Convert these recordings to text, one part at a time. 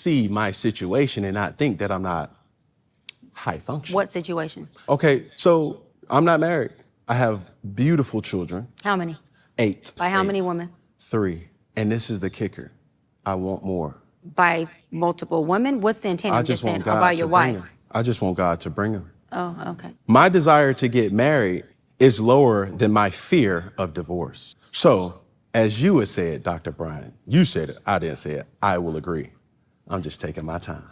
see my situation and not think that I'm not high functioning. What situation? Okay, so I'm not married. I have beautiful children. How many? 8. By how 8. many women? 3. And this is the kicker. I want more. By multiple women? What's the intent? I I'm just saying, want or God by to your bring wife? her. I just want God to bring her. Oh, okay. My desire to get married is lower than my fear of divorce. So, as you had said, Dr. Brian, you said it, I didn't say it, I will agree. I'm just taking my time.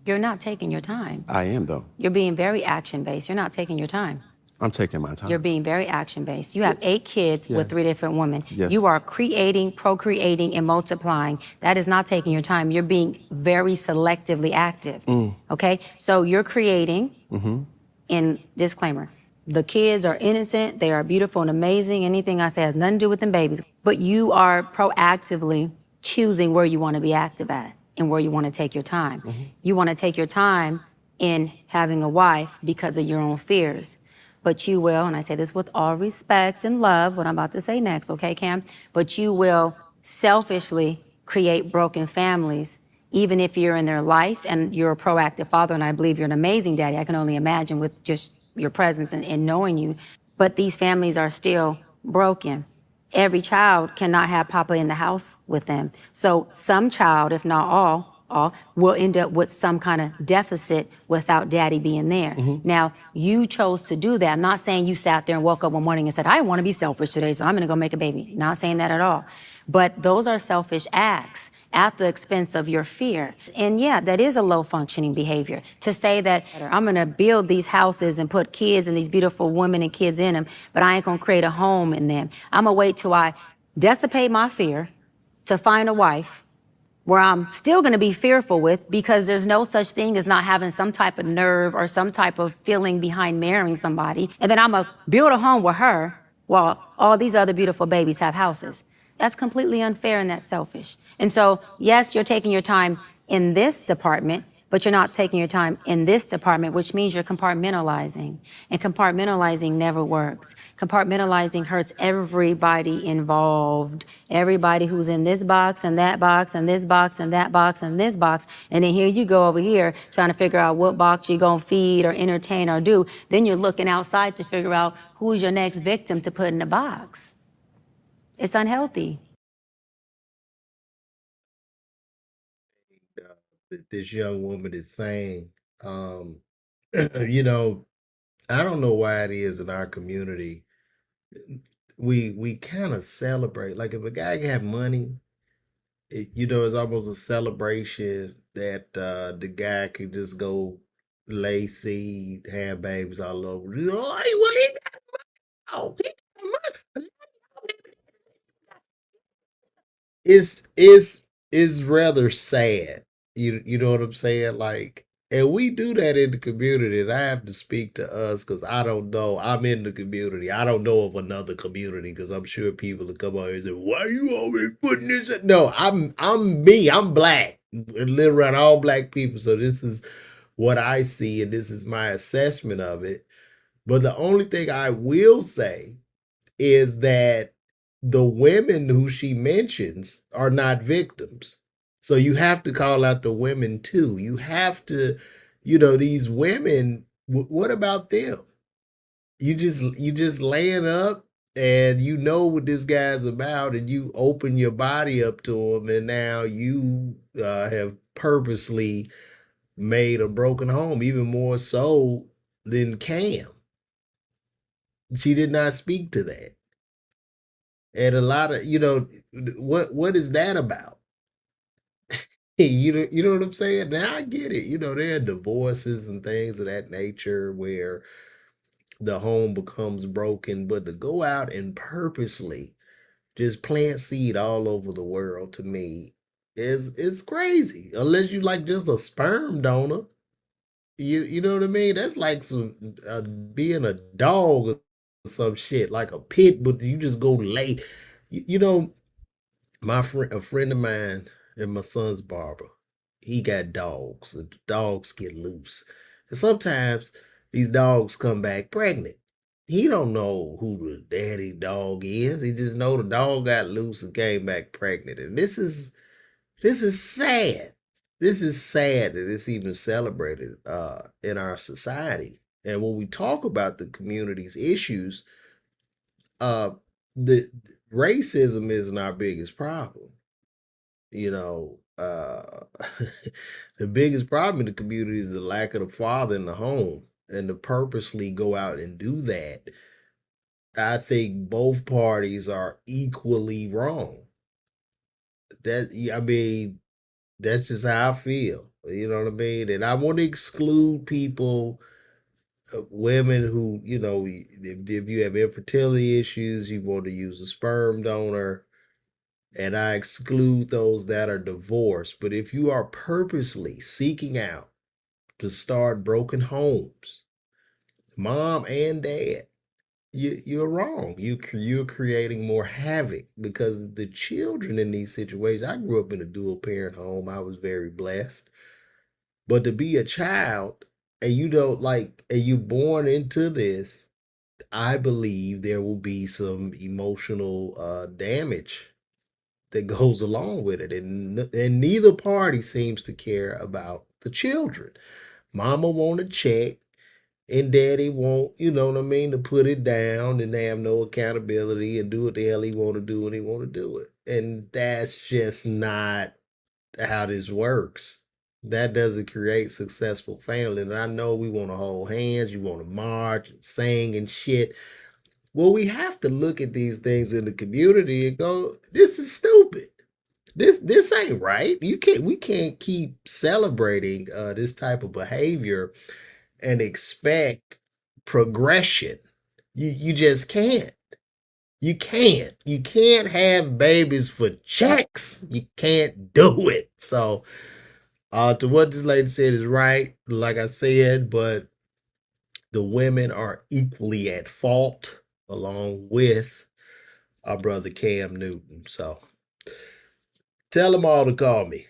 You're not taking your time. I am, though. You're being very action-based. You're not taking your time. I'm taking my time. You're being very action-based. You have 8 kids with 3 different women. Yes. You are creating, procreating, and multiplying. That is not taking your time. You're being very selectively active. Okay? So you're creating, in disclaimer, the kids are innocent, they are beautiful and amazing. Anything I say has nothing to do with them babies. But you are proactively choosing where you want to be active at and where you want to take your time. You want to take your time in having a wife because of your own fears. But you will, and I say this with all respect and love, what I'm about to say next, okay, Cam? But you will selfishly create broken families, even if you're in their life and you're a proactive father, and I believe you're an amazing daddy. I can only imagine with just your presence and knowing you. But these families are still broken. Every child cannot have Papa in the house with them. So some child, if not all, will end up with some kind of deficit without daddy being there. Now, you chose to do that. I'm not saying you sat there and woke up one morning and said, I want to be selfish today, so I'm going to go make a baby. Not saying that at all. But those are selfish acts at the expense of your fear. And yeah, that is a low functioning behavior to say that I'm going to build these houses and put kids and these beautiful women and kids in them, but I ain't going to create a home in them. I'm going to wait till I dissipate my fear to find a wife where I'm still going to be fearful with, because there's no such thing as not having some type of nerve or some type of feeling behind marrying somebody. And then I'm going to build a home with her while all these other beautiful babies have houses. That's completely unfair and that's selfish. And so, yes, you're taking your time in this department, but you're not taking your time in this department, which means you're compartmentalizing. And compartmentalizing never works. Compartmentalizing hurts everybody involved. Everybody who's in this box and that box and this box and that box and this box. And then here you go over here trying to figure out what box you're going to feed or entertain or do. Then you're looking outside to figure out who's your next victim to put in the box. It's unhealthy. That this young woman is saying, you know, I don't know why it is in our community we kind of celebrate. Like if a guy can have money, it's almost a celebration that the guy can just go lay seed, have babies all over. Oh, he got money. It's rather sad. You know what I'm saying? Like, and we do that in the community, and I have to speak to us because I don't know. I'm in the community. I don't know of another community because I'm sure people will come out here and say, "Why you always putting this?" No, I'm me. I'm black. I live around all black people, so this is what I see, and this is my assessment of it. But the only thing I will say is that the women who she mentions are not victims. So you have to call out the women too. You have to, these women, what about them? You just laying up and you know what this guy's about and you open your body up to him and now you have purposely made a broken home, even more so than Cam. She did not speak to that. And a lot of, what is that about? You know what I'm saying? Now I get it. There are divorces and things of that nature where the home becomes broken, but to go out and purposely just plant seed all over the world to me is crazy. Unless you like just a sperm donor. You know what I mean? That's like being a dog or some shit, like a pit, but you just go lay. You know, a friend of mine and my son's barber, he got dogs. And the dogs get loose, and sometimes these dogs come back pregnant. He don't know who the daddy dog is. He just know the dog got loose and came back pregnant. And this is This is sad. This is sad that it's even celebrated in our society. And when we talk about the community's issues, uh, the racism isn't our biggest problem. You know, the biggest problem in the community is the lack of the father in the home, and to purposely go out and do that. I think both parties are equally wrong. I mean, that's just how I feel. You know what I mean? And I want to exclude people, women who, if you have infertility issues, you want to use a sperm donor, and I exclude those that are divorced. But if you are purposely seeking out to start broken homes, mom and dad, you're wrong. You're creating more havoc because the children in these situations. I grew up in a dual parent home. I was very blessed, but to be a child and you don't like, and you born into this, I believe there will be some emotional damage that goes along with it, and neither party seems to care about the children. Mama want a check, and daddy won't, you know what I mean, to put it down, and they have no accountability and do what the hell he want to do when he want to do it. And that's just not how this works. That doesn't create successful family. And I know we want to hold hands, you want to march and sing and shit. Well, we have to look at these things in the community and go, this is stupid. This ain't right. We can't keep celebrating this type of behavior and expect progression. You just can't. You can't. You can't have babies for checks. You can't do it. So, to what this lady said is right, like I said, but the women are equally at fault, along with our brother Cam Newton. So, tell them all to call me.